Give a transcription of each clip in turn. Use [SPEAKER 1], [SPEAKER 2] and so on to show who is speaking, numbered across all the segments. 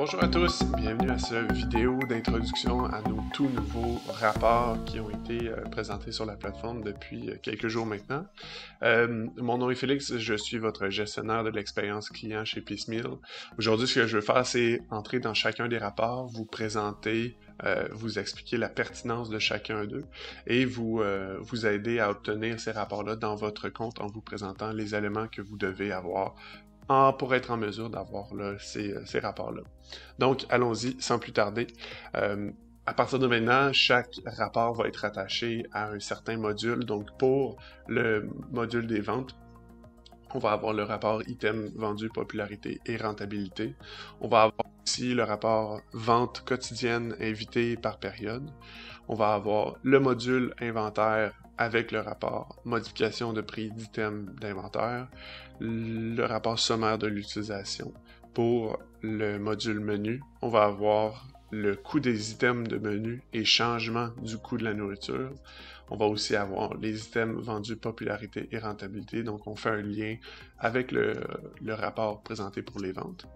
[SPEAKER 1] Bonjour à tous, bienvenue à cette vidéo d'introduction à nos tout nouveaux rapports qui ont été présentés sur la plateforme depuis quelques jours maintenant. Mon nom est Félix, je suis votre gestionnaire de l'expérience client chez Piecemeal. Aujourd'hui, ce que je veux faire, c'est entrer dans chacun des rapports, vous présenter, vous expliquer la pertinence de chacun d'eux et vous aider à obtenir ces rapports-là dans votre compte en vous présentant les éléments que vous devez avoir pour être en mesure d'avoir ces rapports-là. Donc, allons-y sans plus tarder. À partir de maintenant, chaque rapport va être attaché à un certain module. Donc, pour le module des ventes, on va avoir le rapport item vendu, popularité et rentabilité. On va avoir aussi le rapport vente quotidienne invité par période. On va avoir le module inventaire avec le rapport modification de prix d'item d'inventaire, le rapport sommaire de l'utilisation. Pour le module menu, on va avoir le coût des items de menu et changement du coût de la nourriture. On va aussi avoir les items vendus popularité et rentabilité, donc on fait un lien avec le rapport présenté pour les ventes.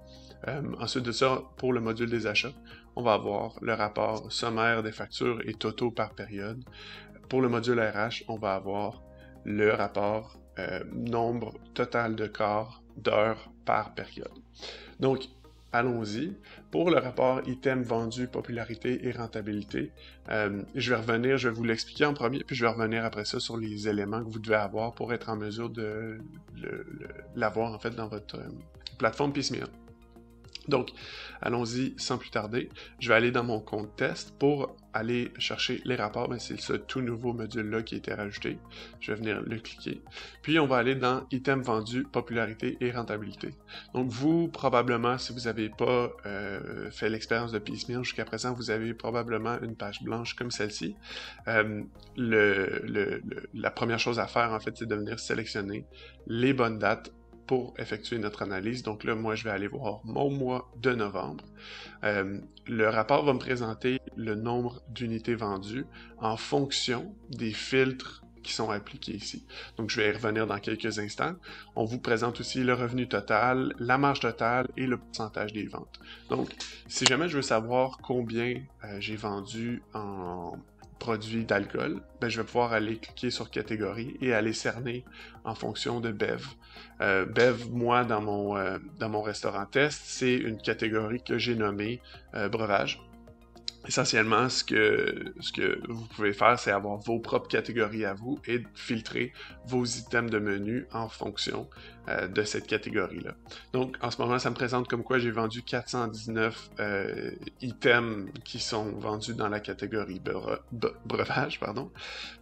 [SPEAKER 1] Ensuite de ça, pour le module des achats, on va avoir le rapport sommaire des factures et totaux par période. Pour le module RH, on va avoir le rapport nombre total de corps d'heures par période. Donc, allons-y. Pour le rapport item vendu, popularité et rentabilité, je vais vous l'expliquer en premier, puis je vais revenir après ça sur les éléments que vous devez avoir pour être en mesure de l'avoir en fait dans votre plateforme Piecemeal. Donc, allons-y sans plus tarder. Je vais aller dans mon compte test pour aller chercher les rapports. C'est ce tout nouveau module-là qui a été rajouté. Je vais venir le cliquer. Puis, on va aller dans Item vendu, popularité et rentabilité. Donc, vous, probablement, si vous n'avez pas fait l'expérience de Piecemeal jusqu'à présent, vous avez probablement une page blanche comme celle-ci. La première chose à faire, en fait, c'est de venir sélectionner les bonnes dates pour effectuer notre analyse. Donc là, moi, je vais aller voir mon mois de novembre. Le rapport va me présenter le nombre d'unités vendues en fonction des filtres qui sont appliqués ici. Donc, je vais y revenir dans quelques instants. On vous présente aussi le revenu total, la marge totale et le pourcentage des ventes. Donc, si jamais je veux savoir combien j'ai vendu en produits d'alcool, je vais pouvoir aller cliquer sur catégorie et aller cerner en fonction de BEV. BEV, moi, dans mon restaurant test, c'est une catégorie que j'ai nommée breuvage. Essentiellement, ce que vous pouvez faire, c'est avoir vos propres catégories à vous et filtrer vos items de menu en fonction de cette catégorie-là. Donc, en ce moment, ça me présente comme quoi j'ai vendu 419 items qui sont vendus dans la catégorie breuvage,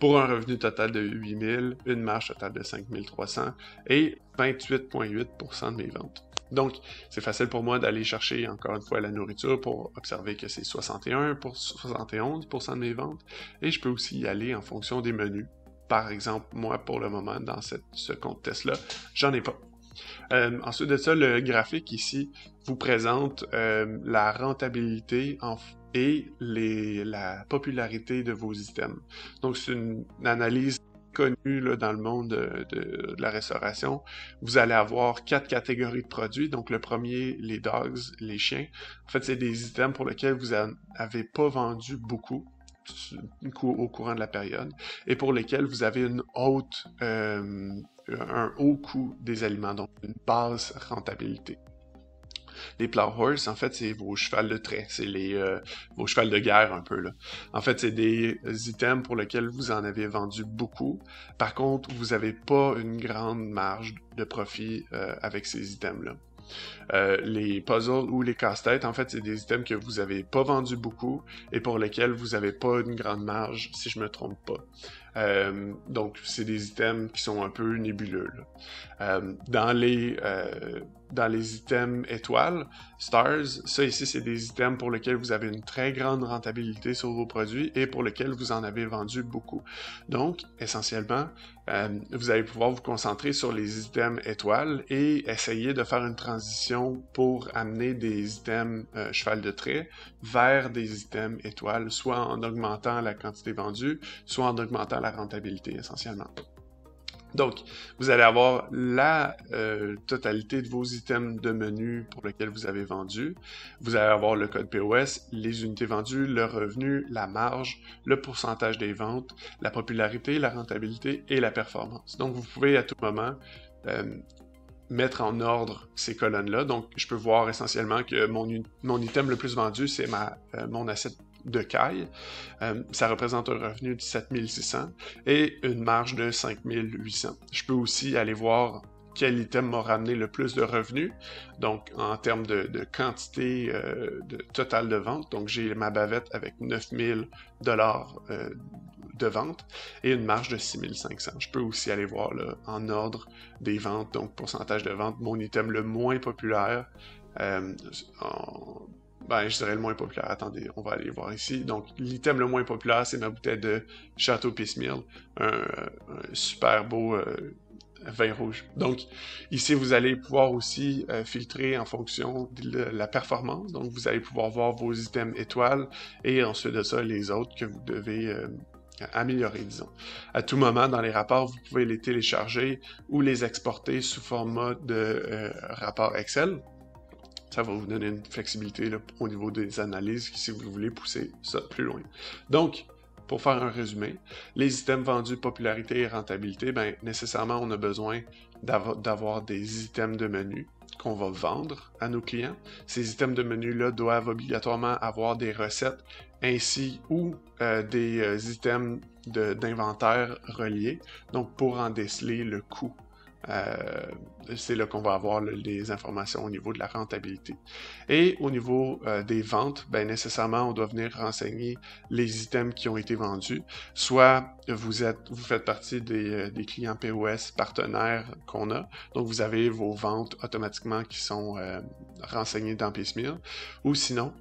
[SPEAKER 1] pour un revenu total de 8000, une marge totale de 5300 et 28,8% de mes ventes. Donc, c'est facile pour moi d'aller chercher encore une fois la nourriture pour observer que c'est 71% de mes ventes. Et je peux aussi y aller en fonction des menus. Par exemple, moi, pour le moment, dans ce compte test-là, j'en ai pas. Ensuite de ça, le graphique ici vous présente la rentabilité et la popularité de vos items. Donc, c'est une analyse connu là, dans le monde de la restauration. Vous allez avoir 4 catégories de produits. Donc, le premier, les dogs, les chiens. En fait, c'est des items pour lesquels vous n'avez pas vendu beaucoup au courant de la période et pour lesquels vous avez un haut coût des aliments, donc une basse rentabilité. Les plow horse, en fait, c'est vos chevals de trait, c'est vos chevals de guerre un peu là. En fait, c'est des items pour lesquels vous en avez vendu beaucoup. Par contre, vous n'avez pas une grande marge de profit avec ces items-là. Les puzzles ou les casse-têtes, en fait, c'est des items que vous n'avez pas vendu beaucoup et pour lesquels vous n'avez pas une grande marge, si je me trompe pas. Donc, c'est des items qui sont un peu nébuleux. Dans les items étoiles, stars, ça ici, c'est des items pour lesquels vous avez une très grande rentabilité sur vos produits et pour lesquels vous en avez vendu beaucoup. Donc, essentiellement, vous allez pouvoir vous concentrer sur les items étoiles et essayer de faire une transition pour amener des items cheval de trait vers des items étoiles, soit en augmentant la quantité vendue, soit en augmentant la rentabilité essentiellement. Donc, vous allez avoir la totalité de vos items de menu pour lesquels vous avez vendu. Vous allez avoir le code POS, les unités vendues, le revenu, la marge, le pourcentage des ventes, la popularité, la rentabilité et la performance. Donc, vous pouvez à tout moment mettre en ordre ces colonnes-là. Donc, je peux voir essentiellement que mon item le plus vendu, c'est mon asset de caille. Ça représente un revenu de 7600 et une marge de 5800. Je peux aussi aller voir quel item m'a ramené le plus de revenus, donc en termes de quantité de total de vente. Donc j'ai ma bavette avec 9000 $ de vente et une marge de 6500. Je peux aussi aller voir là, en ordre des ventes, donc pourcentage de vente, mon item le moins populaire, je dirais le moins populaire. Attendez, on va aller voir ici. Donc, l'item le moins populaire, c'est ma bouteille de Château Piecemeal, un super beau vin rouge. Donc, ici, vous allez pouvoir aussi filtrer en fonction de la performance. Donc, vous allez pouvoir voir vos items étoiles et ensuite de ça, les autres que vous devez améliorer, disons. À tout moment, dans les rapports, vous pouvez les télécharger ou les exporter sous format de rapport Excel. Ça va vous donner une flexibilité là, au niveau des analyses si vous voulez pousser ça plus loin. Donc, pour faire un résumé, les items vendus, popularité et rentabilité, ben, nécessairement, on a besoin d'avoir des items de menu qu'on va vendre à nos clients. Ces items de menu-là doivent obligatoirement avoir des recettes ainsi ou des items d'inventaire reliés, donc pour en déceler le coût. C'est là qu'on va avoir les informations au niveau de la rentabilité. Et au niveau des ventes, ben, nécessairement, on doit venir renseigner les items qui ont été vendus. Soit vous faites partie des clients POS partenaires qu'on a, donc vous avez vos ventes automatiquement qui sont renseignées dans Piecemeal, ou sinon,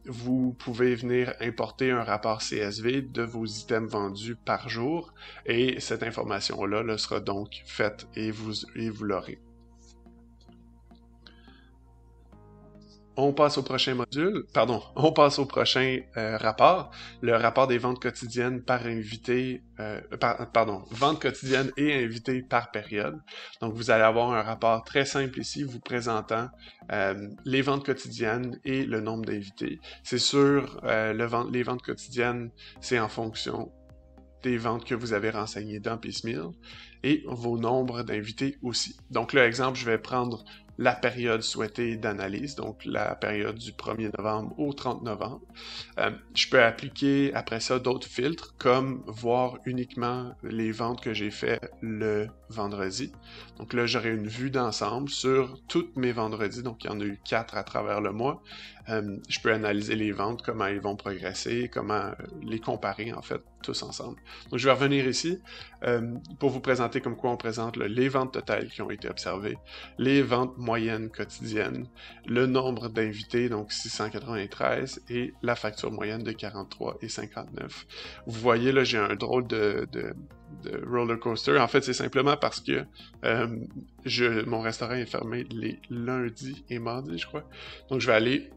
[SPEAKER 1] vous pouvez venir importer un rapport CSV de vos items vendus par jour, et cette information-là sera donc faite et vous l'aurez. On passe au prochain rapport, le rapport des ventes quotidiennes par invité, ventes quotidiennes et invités par période. Donc, vous allez avoir un rapport très simple ici, vous présentant les ventes quotidiennes et le nombre d'invités. C'est sûr, les ventes quotidiennes, c'est en fonction des ventes que vous avez renseignées dans Piecemeal et vos nombres d'invités aussi. Donc là, exemple, je vais prendre la période souhaitée d'analyse, donc la période du 1er novembre au 30 novembre. Je peux appliquer après ça d'autres filtres, comme voir uniquement les ventes que j'ai fait le vendredi. Donc là, j'aurai une vue d'ensemble sur toutes mes vendredis, donc il y en a eu 4 à travers le mois. Je peux analyser les ventes, comment ils vont progresser, comment les comparer en fait, tous ensemble. Donc je vais revenir ici pour vous présenter comme quoi on présente les ventes totales qui ont été observées, les ventes moyennes quotidiennes, le nombre d'invités, donc 693, et la facture moyenne de 43,59. Vous voyez là, j'ai un drôle de roller coaster. En fait, c'est simplement parce que mon restaurant est fermé les lundis et mardis, je crois. Donc je vais aller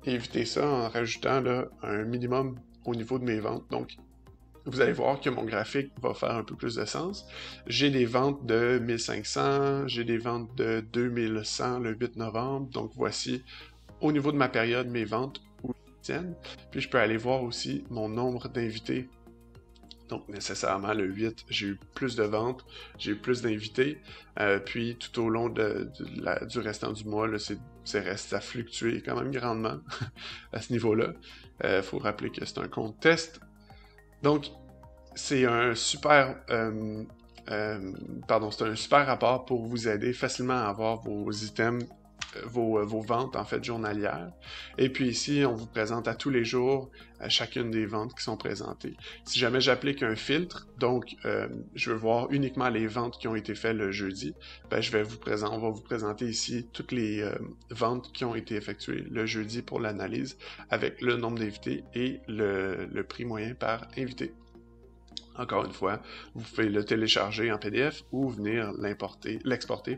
[SPEAKER 1] éviter ça en rajoutant là, un minimum au niveau de mes ventes. Donc, vous allez voir que mon graphique va faire un peu plus de sens. J'ai des ventes de 1500, j'ai des ventes de 2100 le 8 novembre. Donc, voici au niveau de ma période mes ventes quotidiennes. Puis, je peux aller voir aussi mon nombre d'invités. Donc, nécessairement, le 8, j'ai eu plus de ventes, j'ai eu plus d'invités. Puis, tout au long du restant du mois, là, ça a fluctué quand même grandement à ce niveau-là. Faut rappeler que c'est un compte test. Donc, c'est un super rapport pour vous aider facilement à avoir vos items, vos ventes en fait journalières. Et puis ici, on vous présente à tous les jours chacune des ventes qui sont présentées. Si jamais j'applique un filtre, donc je veux voir uniquement les ventes qui ont été faites le jeudi, ben, on va vous présenter ici toutes les ventes qui ont été effectuées le jeudi pour l'analyse avec le nombre d'invités et le prix moyen par invité. Encore une fois, vous pouvez le télécharger en PDF ou venir l'exporter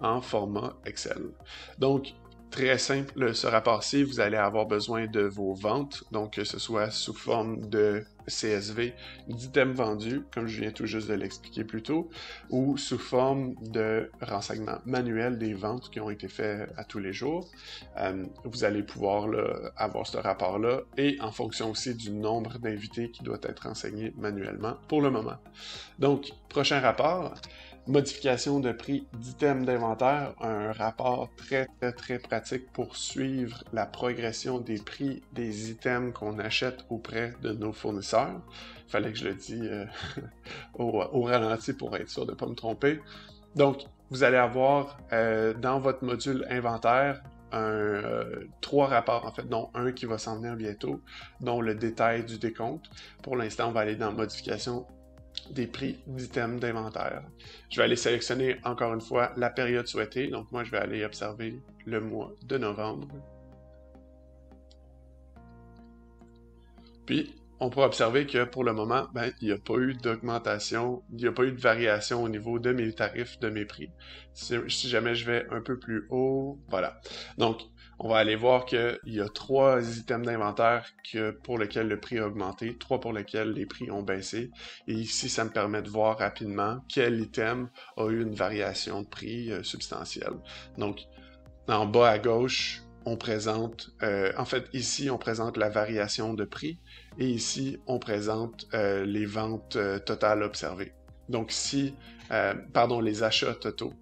[SPEAKER 1] en format Excel. Donc, Très simple, ce rapport-ci, vous allez avoir besoin de vos ventes, donc que ce soit sous forme de CSV d'items vendus, comme je viens tout juste de l'expliquer plus tôt, ou sous forme de renseignements manuels des ventes qui ont été faits à tous les jours. Vous allez pouvoir là, avoir ce rapport-là, et en fonction aussi du nombre d'invités qui doit être renseigné manuellement pour le moment. Donc, prochain rapport. Modification de prix d'items d'inventaire, un rapport très pratique pour suivre la progression des prix des items qu'on achète auprès de nos fournisseurs. Il fallait que je le dise au ralenti pour être sûr de ne pas me tromper. Donc, vous allez avoir dans votre module inventaire trois rapports, en fait, dont un qui va s'en venir bientôt, dont le détail du décompte. Pour l'instant, on va aller dans modification des prix d'items d'inventaire. Je vais aller sélectionner encore une fois la période souhaitée. Donc moi, je vais aller observer le mois de novembre. Puis, on peut observer que pour le moment, il n'y a pas eu d'augmentation, il n'y a pas eu de variation au niveau de mes tarifs, de mes prix. Si jamais je vais un peu plus haut, voilà. Donc, on va aller voir qu'il y a 3 items d'inventaire pour lesquels le prix a augmenté, 3 pour lesquels les prix ont baissé. Et ici, ça me permet de voir rapidement quel item a eu une variation de prix substantielle. Donc, en bas à gauche, on présente, en fait, ici, on présente la variation de prix, et ici, on présente les ventes totales observées. Donc, les achats totaux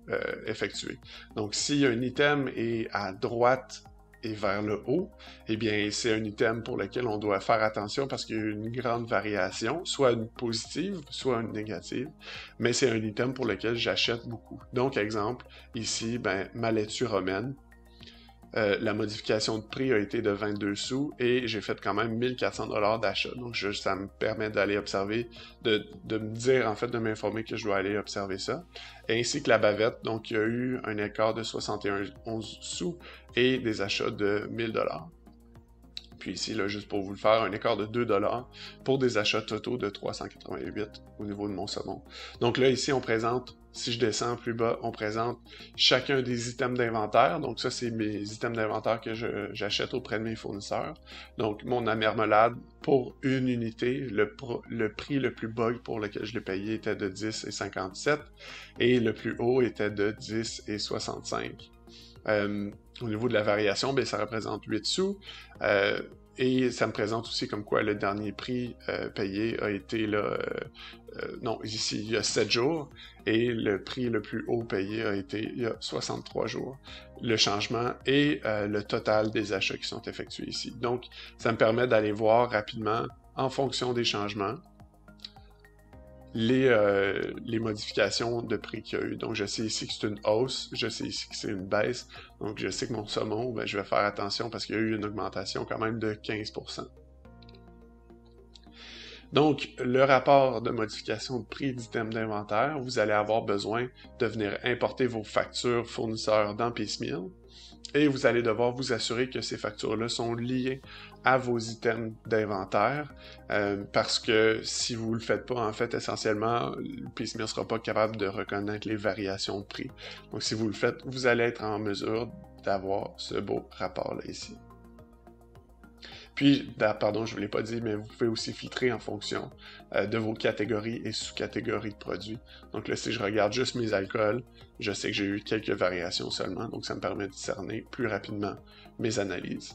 [SPEAKER 1] effectués. Donc, si un item est à droite et vers le haut, eh bien, c'est un item pour lequel on doit faire attention parce qu'il y a une grande variation, soit une positive, soit une négative, mais c'est un item pour lequel j'achète beaucoup. Donc, exemple, ici, ma laitue romaine, la modification de prix a été de 22 sous et j'ai fait quand même 1400 $ d'achat. Donc, ça me permet d'aller observer, de me dire, en fait, de m'informer que je dois aller observer ça. Ainsi que la bavette, donc il y a eu un écart de 71 sous et des achats de 1000 $. Puis ici, là, juste pour vous le faire, un écart de 2 $ pour des achats totaux de 388 au niveau de mon saumon. Donc là, ici, on présente, si je descends plus bas, on présente chacun des items d'inventaire. Donc ça, c'est mes items d'inventaire que j'achète auprès de mes fournisseurs. Donc mon marmelade, pour une unité, le prix le plus bas pour lequel je l'ai payé était de 10,57 et le plus haut était de 10,65. Au niveau de la variation, ça représente 8 sous. Et ça me présente aussi comme quoi le dernier prix payé a été là, non, ici, il y a 7 jours, et le prix le plus haut payé a été il y a 63 jours. Le changement et le total des achats qui sont effectués ici. Donc, ça me permet d'aller voir rapidement, en fonction des changements, les modifications de prix qu'il y a eu. Donc, je sais ici que c'est une hausse, je sais ici que c'est une baisse. Donc, je sais que mon saumon, je vais faire attention parce qu'il y a eu une augmentation quand même de 15%. Donc, le rapport de modification de prix d'items d'inventaire, vous allez avoir besoin de venir importer vos factures fournisseurs dans Piecemeal. Et vous allez devoir vous assurer que ces factures-là sont liées à vos items d'inventaire, parce que si vous le faites pas, en fait, essentiellement, Piecemeal ne sera pas capable de reconnaître les variations de prix. Donc, si vous le faites, vous allez être en mesure d'avoir ce beau rapport-là ici. Puis, pardon, je ne vous l'ai pas dit, mais vous pouvez aussi filtrer en fonction de vos catégories et sous-catégories de produits. Donc là, si je regarde juste mes alcools, je sais que j'ai eu quelques variations seulement, donc ça me permet de discerner plus rapidement mes analyses.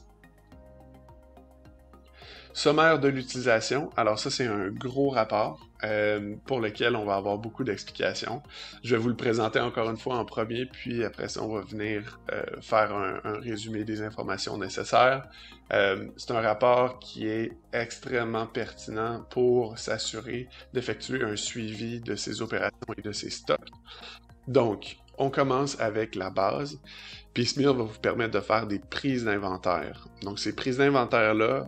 [SPEAKER 1] Sommaire de l'utilisation, alors ça c'est un gros rapport pour lequel on va avoir beaucoup d'explications. Je vais vous le présenter encore une fois en premier, puis après ça on va venir faire un résumé des informations nécessaires. C'est un rapport qui est extrêmement pertinent pour s'assurer d'effectuer un suivi de ces opérations et de ces stocks. Donc, on commence avec la base. Piecemeal va vous permettre de faire des prises d'inventaire. Donc, ces prises d'inventaire-là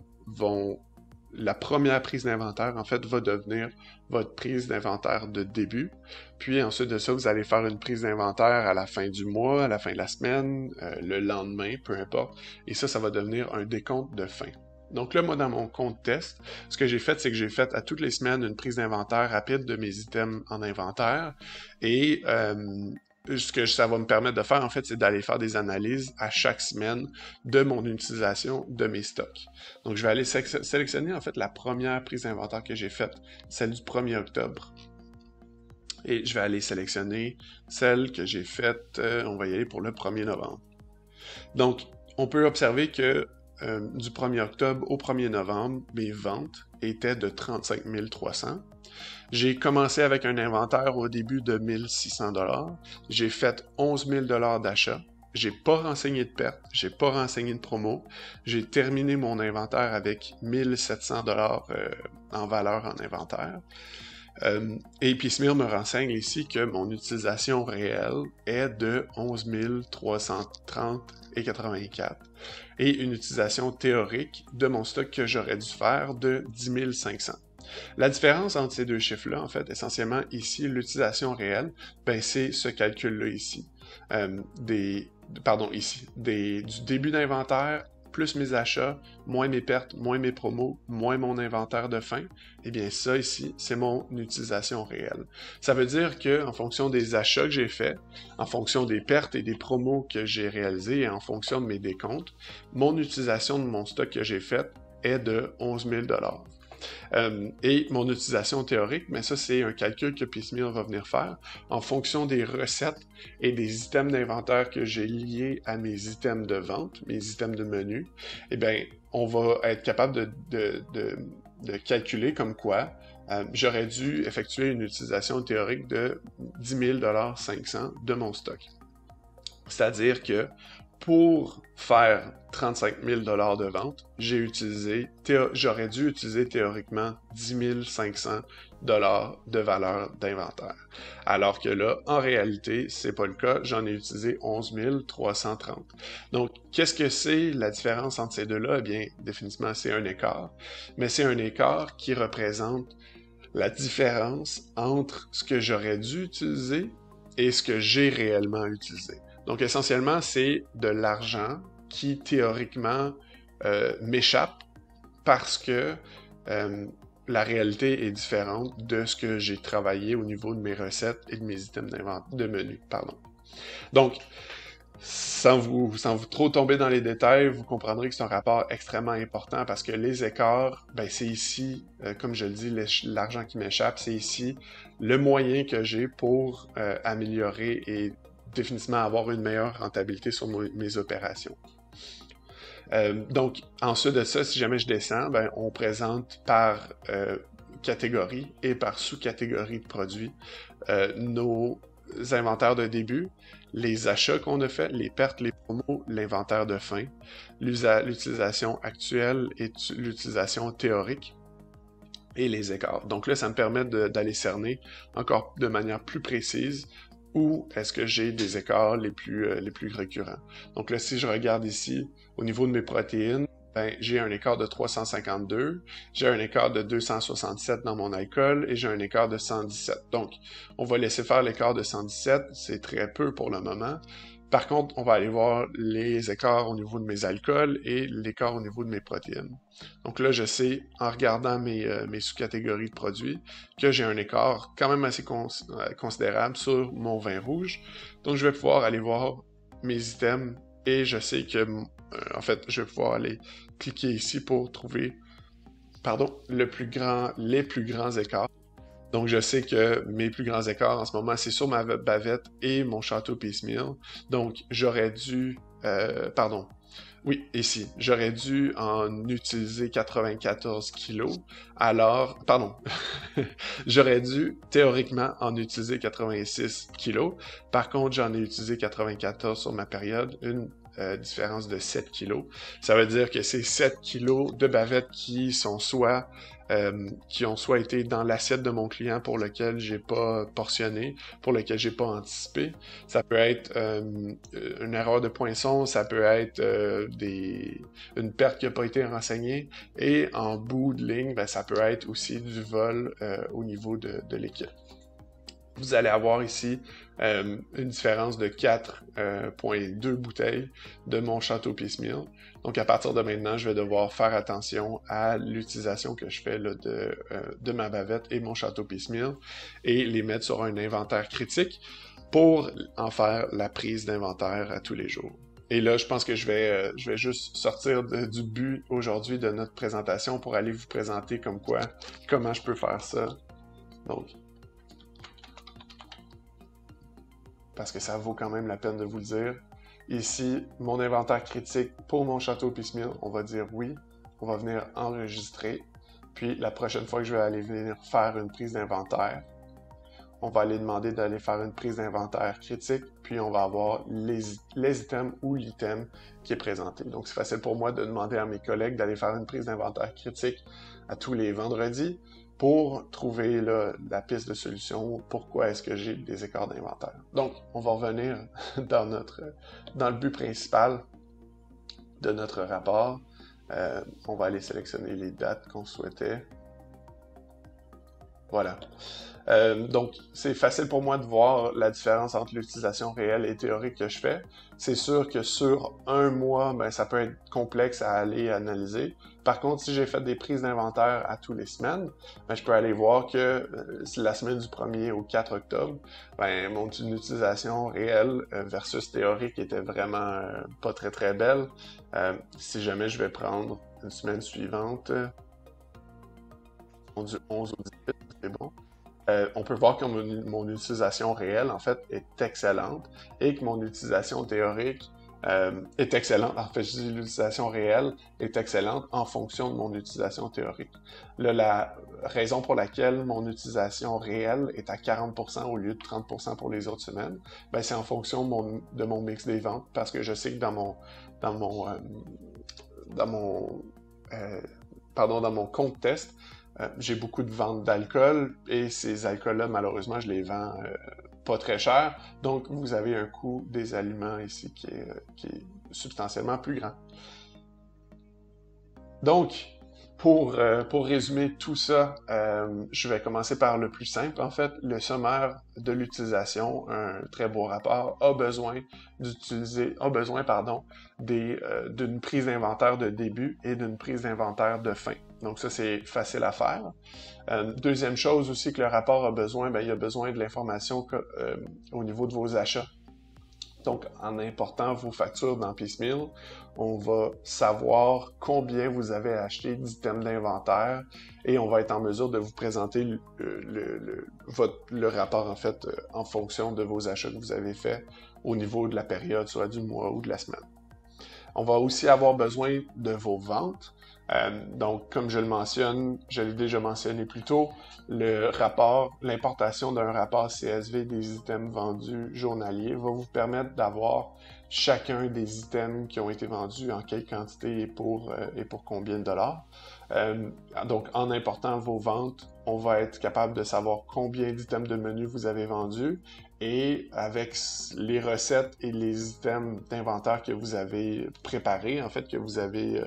[SPEAKER 1] la première prise d'inventaire, en fait, va devenir votre prise d'inventaire de début. Puis ensuite de ça, vous allez faire une prise d'inventaire à la fin du mois, à la fin de la semaine, le lendemain, peu importe. Et ça va devenir un décompte de fin. Donc là, moi, dans mon compte test, ce que j'ai fait, c'est que j'ai fait à toutes les semaines une prise d'inventaire rapide de mes items en inventaire. Et ce que ça va me permettre de faire, en fait, c'est d'aller faire des analyses à chaque semaine de mon utilisation de mes stocks. Donc, je vais aller sélectionner, en fait, la première prise d'inventaire que j'ai faite, celle du 1er octobre. Et je vais aller sélectionner celle que j'ai faite, on va y aller pour le 1er novembre. Donc, on peut observer que du 1er octobre au 1er novembre, mes ventes étaient de 35 300. J'ai commencé avec un inventaire au début de 1600 $. J'ai fait 11 000 $ d'achat. J'ai pas renseigné de perte, j'ai pas renseigné de promo. J'ai terminé mon inventaire avec 1700 $ en valeur en inventaire. Et Peacemeal me renseigne ici que mon utilisation réelle est de 11 330,84 et une utilisation théorique de mon stock que j'aurais dû faire de 10 500. La différence entre ces deux chiffres-là, en fait, essentiellement ici, l'utilisation réelle, ben c'est ce calcul-là ici. Du début d'inventaire, plus mes achats, moins mes pertes, moins mes promos, moins mon inventaire de fin, eh bien ça ici, c'est mon utilisation réelle. Ça veut dire que en fonction des achats que j'ai faits, en fonction des pertes et des promos que j'ai réalisés et en fonction de mes décomptes, mon utilisation de mon stock que j'ai fait est de 11 000 $. Et mon utilisation théorique, mais ça c'est un calcul que Peacemeal va venir faire en fonction des recettes et des items d'inventaire que j'ai liés à mes items de vente, mes items de menu. Eh bien, on va être capable de calculer comme quoi j'aurais dû effectuer une utilisation théorique de 10 500 $ de mon stock. C'est-à-dire que pour faire 35 000 $ de vente, j'aurais dû utiliser théoriquement 10 500 $ de valeur d'inventaire. Alors que là, en réalité, c'est pas le cas, j'en ai utilisé 11 330. Donc, qu'est-ce que c'est la différence entre ces deux-là? Eh bien, définitivement, c'est un écart. Mais c'est un écart qui représente la différence entre ce que j'aurais dû utiliser et ce que j'ai réellement utilisé. Donc, essentiellement, c'est de l'argent qui, théoriquement, m'échappe parce que la réalité est différente de ce que j'ai travaillé au niveau de mes recettes et de mes items de menu. Donc, sans vous trop tomber dans les détails, vous comprendrez que c'est un rapport extrêmement important parce que les écarts, ben c'est ici, comme je le dis, l'argent qui m'échappe, c'est ici le moyen que j'ai pour améliorer et définitivement avoir une meilleure rentabilité sur mes opérations. Donc, ensuite de ça, si jamais je descends, ben, on présente par catégorie et par sous-catégorie de produits nos inventaires de début, les achats qu'on a fait, les pertes, les promos, l'inventaire de fin, l'utilisation actuelle et l'utilisation théorique et les écarts. Donc là, ça me permet d'aller cerner encore de manière plus précise où est-ce que j'ai des écarts les plus récurrents. Donc là, si je regarde ici, au niveau de mes protéines, ben, j'ai un écart de 352, j'ai un écart de 267 dans mon alcool et j'ai un écart de 117. Donc, on va laisser faire l'écart de 117, c'est très peu pour le moment. Par contre, on va aller voir les écarts au niveau de mes alcools et l'écart au niveau de mes protéines. Donc là, je sais, en regardant mes sous-catégories de produits, que j'ai un écart quand même assez considérable sur mon vin rouge. Donc, je vais pouvoir aller voir mes items et je sais que, en fait, je vais pouvoir aller cliquer ici pour trouver, les plus grands écarts. Donc, je sais que mes plus grands écarts en ce moment, c'est sur ma bavette et mon château Peacemeal. Donc, j'aurais dû... j'aurais dû en utiliser 94 kilos. Alors, j'aurais dû théoriquement en utiliser 86 kilos. Par contre, j'en ai utilisé 94 sur ma période, une différence de 7 kilos. Ça veut dire que c'est 7 kilos de bavettes qui ont soit été dans l'assiette de mon client pour lequel j'ai pas portionné, pour lequel j'ai pas anticipé. Ça peut être une erreur de poinçon, ça peut être une perte qui n'a pas été renseignée, et en bout de ligne, ben, ça peut être aussi du vol au niveau de l'équipe. vous allez avoir ici une différence de 4,2 bouteilles de mon Château Piecemeal. Donc, à partir de maintenant, je vais devoir faire attention à l'utilisation que je fais là, de ma bavette et mon Château Piecemeal et les mettre sur un inventaire critique pour en faire la prise d'inventaire à tous les jours. Et là, je pense que je vais juste sortir du but aujourd'hui de notre présentation pour aller vous présenter comment je peux faire ça. Donc, parce que ça vaut quand même la peine de vous le dire. Ici, mon inventaire critique pour mon Château Piecemeal, on va dire oui. On va venir enregistrer. Puis, la prochaine fois que je vais aller venir faire une prise d'inventaire, on va aller demander d'aller faire une prise d'inventaire critique, puis on va avoir les items ou l'item qui est présenté. Donc, c'est facile pour moi de demander à mes collègues d'aller faire une prise d'inventaire critique à tous les vendredis pour trouver là, la piste de solution, pourquoi est-ce que j'ai des écarts d'inventaire. Donc, on va revenir dans le but principal de notre rapport. On va aller sélectionner les dates qu'on souhaitait. Voilà. Donc, c'est facile pour moi de voir la différence entre l'utilisation réelle et théorique que je fais. C'est sûr que sur un mois, ben, ça peut être complexe à aller analyser. Par contre, si j'ai fait des prises d'inventaire à tous les semaines, ben, je peux aller voir que la semaine du 1er au 4 octobre, ben, mon utilisation réelle versus théorique était vraiment pas très très belle. Si jamais je vais prendre une semaine suivante, du 11 au 18, c'est bon. On peut voir que mon utilisation réelle, en fait, est excellente et que mon utilisation théorique est excellente. En fait, je dis l'utilisation réelle est excellente en fonction de mon utilisation théorique. Là, la raison pour laquelle mon utilisation réelle est à 40% au lieu de 30% pour les autres semaines, ben, c'est en fonction de mon mix des ventes, parce que je sais que dans mon compte test, j'ai beaucoup de ventes d'alcool et ces alcools-là, malheureusement, je les vends pas très cher. Donc, vous avez un coût des aliments ici qui est substantiellement plus grand. Donc, pour résumer tout ça, je vais commencer par le plus simple. En fait, le sommaire de l'utilisation, un très beau rapport, a besoin d'une prise d'inventaire de début et d'une prise d'inventaire de fin. Donc ça, c'est facile à faire. Deuxième chose aussi que le rapport a besoin, ben, il a besoin de l'information au niveau de vos achats. Donc, en important vos factures dans Piecemeal, on va savoir combien vous avez acheté d'items d'inventaire et on va être en mesure de vous présenter le rapport, en fait, en fonction de vos achats que vous avez faits au niveau de la période, soit du mois ou de la semaine. On va aussi avoir besoin de vos ventes. Donc, comme je l'ai déjà mentionné plus tôt, l'importation d'un rapport CSV des items vendus journaliers va vous permettre d'avoir chacun des items qui ont été vendus, en quelle quantité et pour combien de dollars. Donc, en important vos ventes, on va être capable de savoir combien d'items de menu vous avez vendus et avec les recettes et les items d'inventaire que vous avez préparés, en fait, que vous avez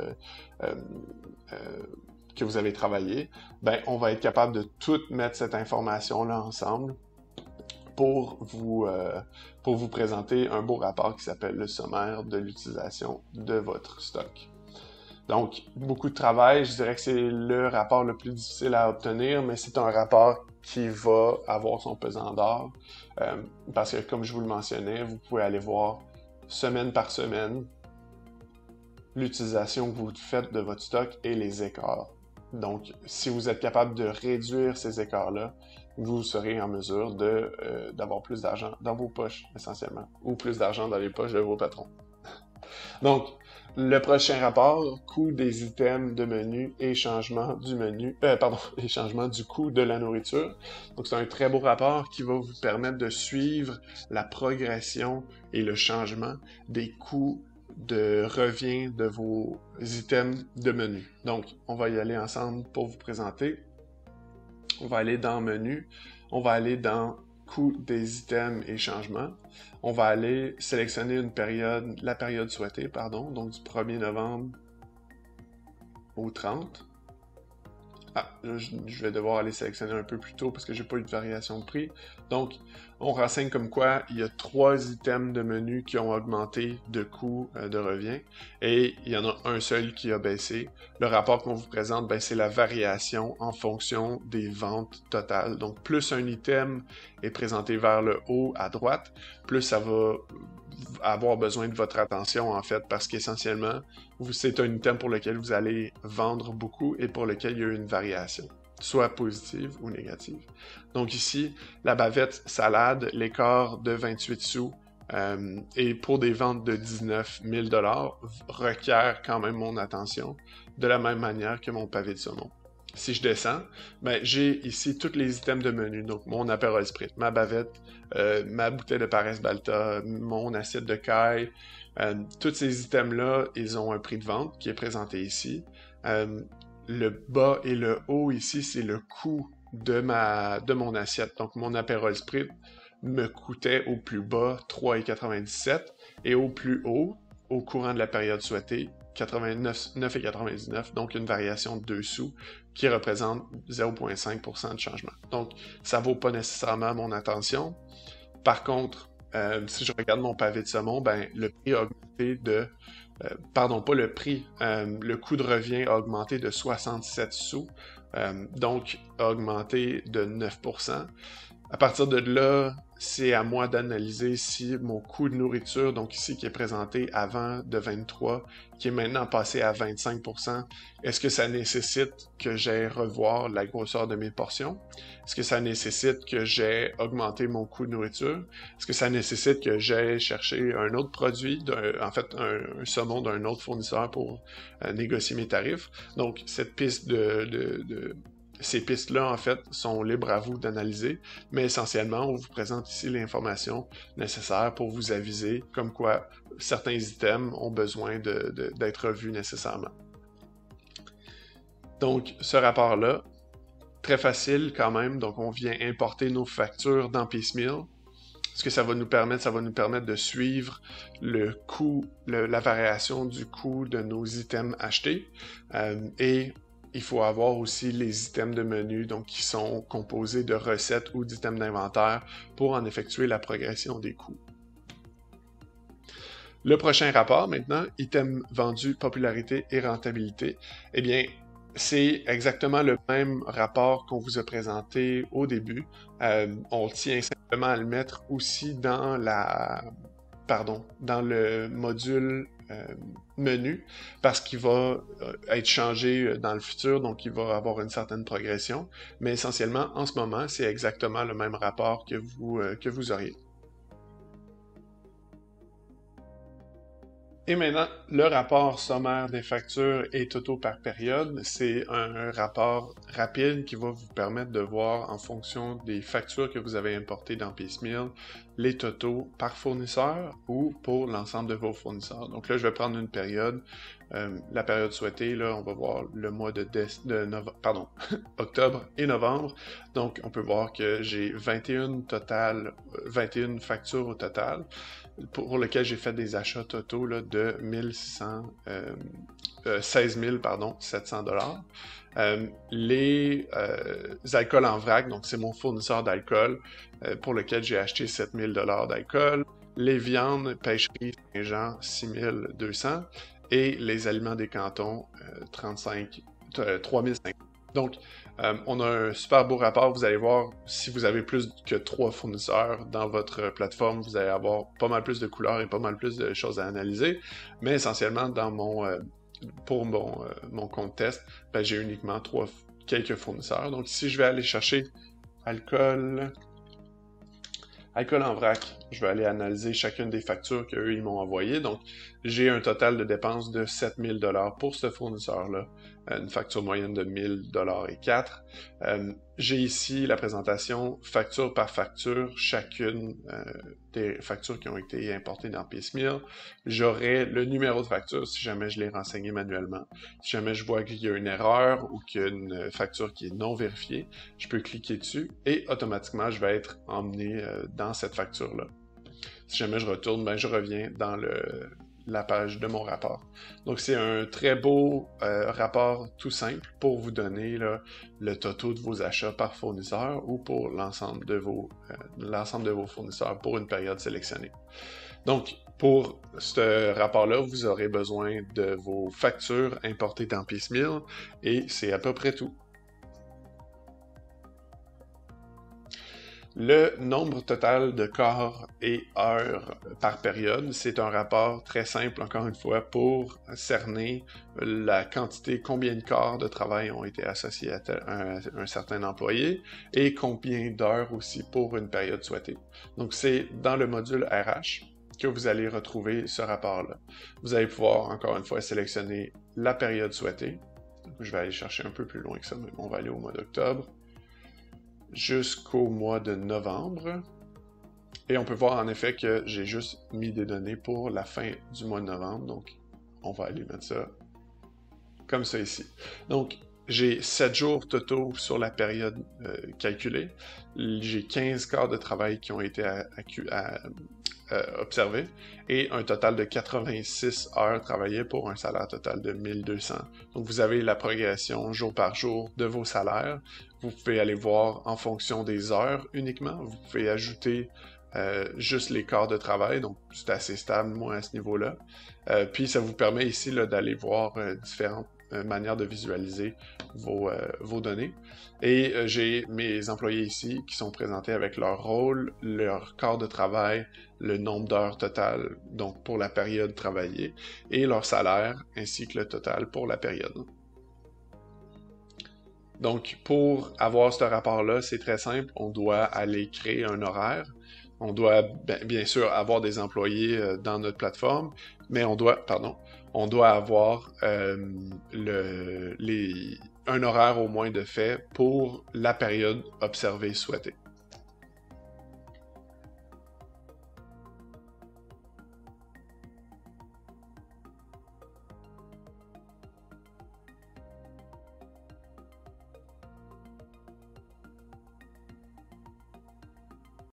[SPEAKER 1] travaillé, ben, on va être capable de tout mettre cette information-là ensemble pour vous présenter un beau rapport qui s'appelle le sommaire de l'utilisation de votre stock. Donc, beaucoup de travail, je dirais que c'est le rapport le plus difficile à obtenir, mais c'est un rapport qui va avoir son pesant d'or, parce que comme je vous le mentionnais, vous pouvez aller voir semaine par semaine l'utilisation que vous faites de votre stock et les écarts. Donc, si vous êtes capable de réduire ces écarts-là, vous serez en mesure d'avoir plus d'argent dans vos poches, essentiellement, ou plus d'argent dans les poches de vos patrons. Donc, le prochain rapport, coût des items de menu et changement du coût de la nourriture. Donc, c'est un très beau rapport qui va vous permettre de suivre la progression et le changement des coûts de revient de vos items de menu. Donc, on va y aller ensemble pour vous présenter. On va aller dans Menu, on va aller dans Coût des items et changements. On va aller sélectionner la période souhaitée, donc du 1er novembre au 30. Ah, là, je vais devoir aller sélectionner un peu plus tôt parce que j'ai pas eu de variation de prix. Donc, on renseigne comme quoi il y a 3 items de menu qui ont augmenté de coût de revient et il y en a un seul qui a baissé. Le rapport qu'on vous présente, ben, c'est la variation en fonction des ventes totales. Donc, plus un item est présenté vers le haut à droite, plus ça va avoir besoin de votre attention en fait parce qu'essentiellement, c'est un item pour lequel vous allez vendre beaucoup et pour lequel il y a une variation, soit positive ou négative. Donc ici, la bavette salade, l'écart de 28 sous et pour des ventes de 19 000 requiert quand même mon attention de la même manière que mon pavé de saumon. Si je descends, ben, j'ai ici tous les items de menu, donc mon Aperol Spritz, ma bavette, ma bouteille de Paris Balta, mon assiette de caille, tous ces items-là, ils ont un prix de vente qui est présenté ici. Le bas et le haut ici, c'est le coût de mon assiette. Donc mon Aperol Spritz me coûtait au plus bas 3,97 et au plus haut, au courant de la période souhaitée, 9,99, donc une variation de 2 sous qui représente 0,5% de changement. Donc, ça vaut pas nécessairement mon attention. Par contre, si je regarde mon pavé de saumon, ben, le prix a augmenté de... pardon, pas le prix, le coût de revient a augmenté de 67 sous, donc a augmenté de 9%. À partir de là, c'est à moi d'analyser si mon coût de nourriture, donc ici qui est présenté avant de 23, qui est maintenant passé à 25%, est-ce que ça nécessite que j'aille revoir la grosseur de mes portions? Est-ce que ça nécessite que j'aille augmenter mon coût de nourriture? Est-ce que ça nécessite que j'aille chercher un autre produit, en fait un saumon d'un autre fournisseur pour négocier mes tarifs? Donc cette piste ces pistes-là, en fait, sont libres à vous d'analyser, mais essentiellement, on vous présente ici l'information nécessaire pour vous aviser comme quoi certains items ont besoin d'être revus nécessairement. Donc, ce rapport-là, très facile quand même, donc on vient importer nos factures dans Piecemeal. Ce que ça va nous permettre de suivre le coût, la variation du coût de nos items achetés et il faut avoir aussi les items de menu, donc qui sont composés de recettes ou d'items d'inventaire pour en effectuer la progression des coûts. Le prochain rapport maintenant, items vendus, popularité et rentabilité, eh bien, c'est exactement le même rapport qu'on vous a présenté au début. On tient simplement à le mettre aussi dans dans le module menu parce qu'il va être changé dans le futur, donc il va avoir une certaine progression. Mais essentiellement, en ce moment, c'est exactement le même rapport que vous auriez. Et maintenant, le rapport sommaire des factures et totaux par période, c'est un rapport rapide qui va vous permettre de voir en fonction des factures que vous avez importées dans Piecemeal, les totaux par fournisseur ou pour l'ensemble de vos fournisseurs. Donc là, je vais prendre une période, la période souhaitée, là, on va voir le mois de octobre et novembre. Donc, on peut voir que j'ai 21 factures au total, pour lequel j'ai fait des achats totaux là, de 16 700 $. Les alcools en vrac, donc c'est mon fournisseur d'alcool pour lequel j'ai acheté 7 000 $ d'alcool. Les viandes, pêcherie Saint-Jean, 6 200 et les aliments des cantons, 3 500. Donc, on a un super beau rapport. Vous allez voir, si vous avez plus que 3 fournisseurs dans votre plateforme, vous allez avoir pas mal plus de couleurs et pas mal plus de choses à analyser. Mais essentiellement, pour mon compte test, ben, j'ai uniquement quelques fournisseurs. Donc, si je vais aller chercher alcool en vrac, je vais aller analyser chacune des factures qu'eux, ils m'ont envoyées. Donc, j'ai un total de dépenses de 7 000 $ pour ce fournisseur-là, une facture moyenne de 1 000 $ et 4. J'ai ici la présentation facture par facture, chacune des factures qui ont été importées dans Piecemeal. J'aurai le numéro de facture si jamais je l'ai renseigné manuellement. Si jamais je vois qu'il y a une erreur ou qu'il y a une facture qui est non vérifiée, je peux cliquer dessus et automatiquement, je vais être emmené dans cette facture-là. Si jamais je retourne, ben, je reviens dans la page de mon rapport. Donc c'est un très beau rapport tout simple pour vous donner là, le total de vos achats par fournisseur ou pour l'ensemble de vos fournisseurs pour une période sélectionnée. Donc, pour ce rapport-là, vous aurez besoin de vos factures importées dans Piecemeal et c'est à peu près tout. Le nombre total de corps et heures par période, c'est un rapport très simple, encore une fois, pour cerner la quantité, combien de corps de travail ont été associés à un certain employé et combien d'heures aussi pour une période souhaitée. Donc, c'est dans le module RH que vous allez retrouver ce rapport-là. Vous allez pouvoir, encore une fois, sélectionner la période souhaitée. Donc, je vais aller chercher un peu plus loin que ça, mais on va aller au mois d'octobre jusqu'au mois de novembre. Et on peut voir en effet que j'ai juste mis des données pour la fin du mois de novembre. Donc, on va aller mettre ça comme ça ici. Donc, j'ai 7 jours totaux sur la période calculée. J'ai 15 quarts de travail qui ont été observés et un total de 86 heures travaillées pour un salaire total de 1200. Donc, vous avez la progression jour par jour de vos salaires. Vous pouvez aller voir en fonction des heures uniquement. Vous pouvez ajouter juste les quarts de travail, donc c'est assez stable, moi, à ce niveau-là. Puis, ça vous permet ici d'aller voir différentes manière de visualiser vos données. Et j'ai mes employés ici qui sont présentés avec leur rôle, leur quart de travail, le nombre d'heures totales, donc pour la période travaillée, et leur salaire, ainsi que le total pour la période. Donc, pour avoir ce rapport-là, c'est très simple, on doit aller créer un horaire. On doit bien sûr avoir des employés dans notre plateforme, mais on doit avoir un horaire au moins de fait pour la période observée souhaitée.